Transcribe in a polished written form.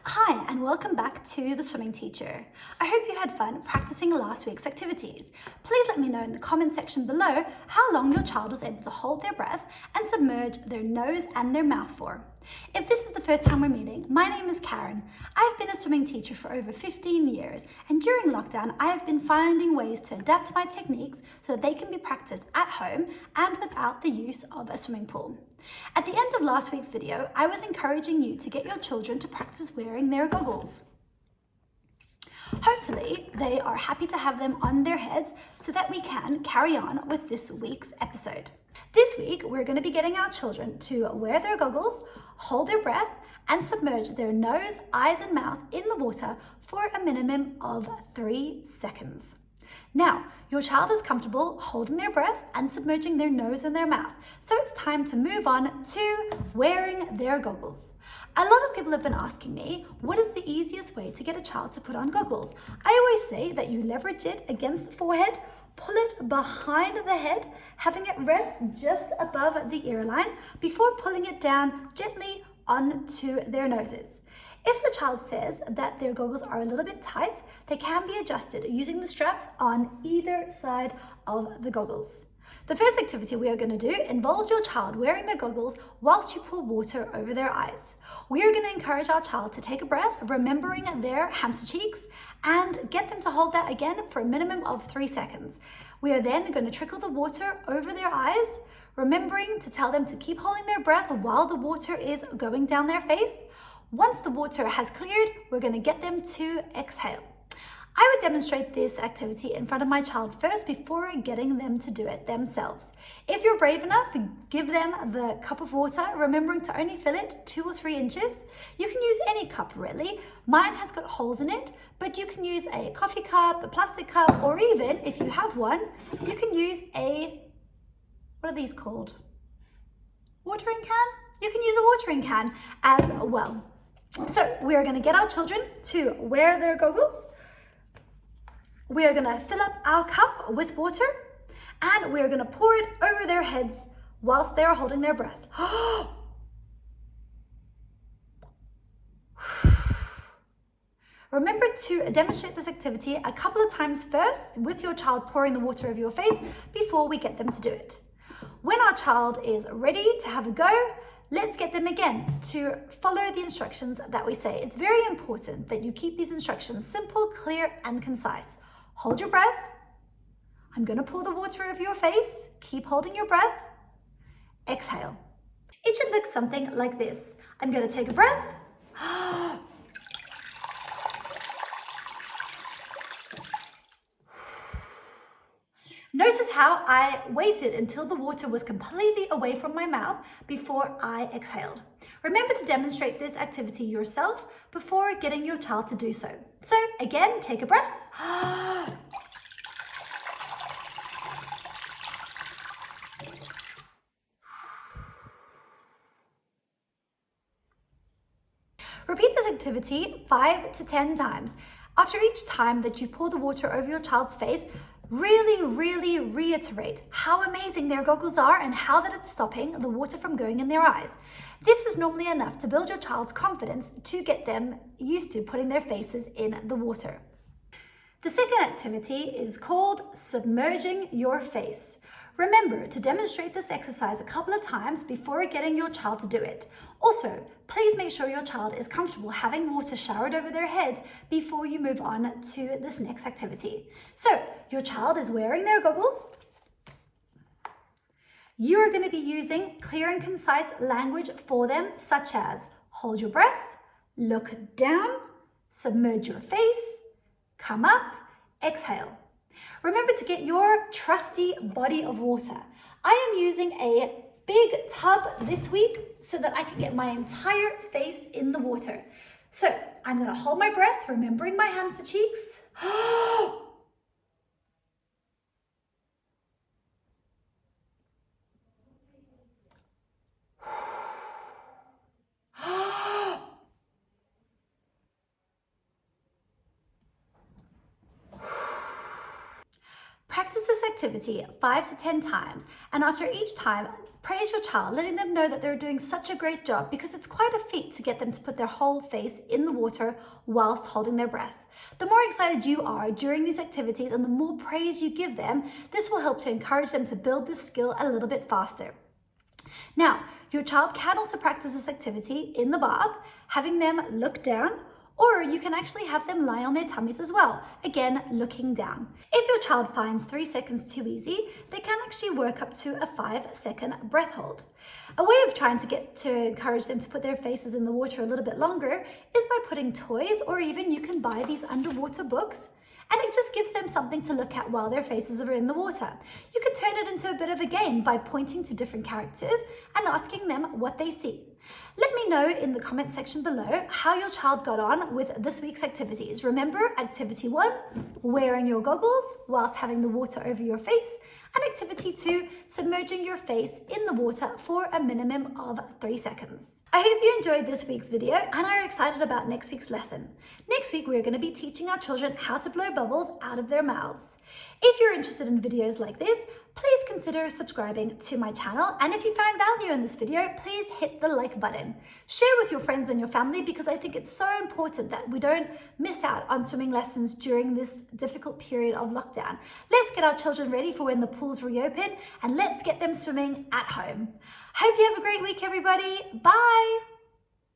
Hi, and welcome back to The Swimming Teacher. I hope you had fun practicing last week's activities. Please let me know in the comment section below how long your child was able to hold their breath and submerge their nose and their mouth for. If this is the first time we're meeting, my name is Carryn. I've been a swimming teacher for over 15 years, and during lockdown, I have been finding ways to adapt my techniques so that they can be practiced at home and without the use of a swimming pool. At the end of last week's video, I was encouraging you to get your children to practice wearing their goggles. Hopefully, they are happy to have them on their heads so that we can carry on with this week's episode. This week, we're going to be getting our children to wear their goggles, hold their breath, and submerge their nose, eyes, and mouth in the water for a minimum of 3 seconds. Now, your child is comfortable holding their breath and submerging their nose and their mouth, so it's time to move on to wearing their goggles. A lot of people have been asking me, what is the easiest way to get a child to put on goggles? I always say that you leverage it against the forehead, pull it behind the head, having it rest just above the ear line before pulling it down gently onto their noses. If the child says that their goggles are a little bit tight, they can be adjusted using the straps on either side of the goggles. The first activity we are going to do involves your child wearing their goggles whilst you pour water over their eyes. We are going to encourage our child to take a breath, remembering their hamster cheeks, and get them to hold that again for a minimum of 3 seconds. We are then going to trickle the water over their eyes, remembering to tell them to keep holding their breath while the water is going down their face. Once the water has cleared, we're going to get them to exhale. I would demonstrate this activity in front of my child first before getting them to do it themselves. If you're brave enough, give them the cup of water, remembering to only fill it 2 or 3 inches. You can use any cup really. Mine has got holes in it, but you can use a coffee cup, a plastic cup, or even if you have one, you can use what are these called? Watering can? You can use a watering can as well. So we are going to get our children to wear their goggles. We are going to fill up our cup with water and we are going to pour it over their heads whilst they are holding their breath. Remember to demonstrate this activity a couple of times first with your child pouring the water over your face before we get them to do it. When our child is ready to have a go, let's get them again to follow the instructions that we say. It's very important that you keep these instructions simple, clear, and concise. Hold your breath. I'm going to pour the water over your face. Keep holding your breath. Exhale. It should look something like this. I'm going to take a breath. Notice how I waited until the water was completely away from my mouth before I exhaled. Remember to demonstrate this activity yourself before getting your child to do so. So again, take a breath. Repeat this activity 5 to 10 times. After each time that you pour the water over your child's face, really reiterate how amazing their goggles are and how that it's stopping the water from going in their eyes. This is normally enough to build your child's confidence to get them used to putting their faces in the water. The second activity is called Submerging Your Face. Remember to demonstrate this exercise a couple of times before getting your child to do it. Also, please make sure your child is comfortable having water showered over their heads before you move on to this next activity. So, your child is wearing their goggles. You are going to be using clear and concise language for them, such as hold your breath, look down, submerge your face, come up, exhale. Remember to get your trusty body of water. I am using a big tub this week so that I can get my entire face in the water. So I'm going to hold my breath, remembering my hamster cheeks. Practice this activity 5 to 10 times, and after each time, praise your child, letting them know that they're doing such a great job, because it's quite a feat to get them to put their whole face in the water whilst holding their breath. The more excited you are during these activities and the more praise you give them, this will help to encourage them to build this skill a little bit faster. Now, your child can also practice this activity in the bath, having them look down, or you can actually have them lie on their tummies as well, again, looking down. If your child finds 3 seconds too easy, they can actually work up to a 5-second breath hold. A way of trying to encourage them to put their faces in the water a little bit longer is by putting toys, or even you can buy these underwater books, and it just gives them something to look at while their faces are in the water. You can turn it into a bit of a game by pointing to different characters and asking them what they see. Let me know in the comment section below how your child got on with this week's activities. Remember, activity 1, wearing your goggles whilst having the water over your face, and activity 2, submerging your face in the water for a minimum of 3 seconds. I hope you enjoyed this week's video and are excited about next week's lesson. Next week, we're going to be teaching our children how to blow bubbles out of their mouths. If you're interested in videos like this, please consider subscribing to my channel. And if you found value in this video, please hit the like button. Share with your friends and your family, because I think it's so important that we don't miss out on swimming lessons during this difficult period of lockdown. Let's get our children ready for when the pools reopen, and let's get them swimming at home. Hope you have a great week, everybody. Bye.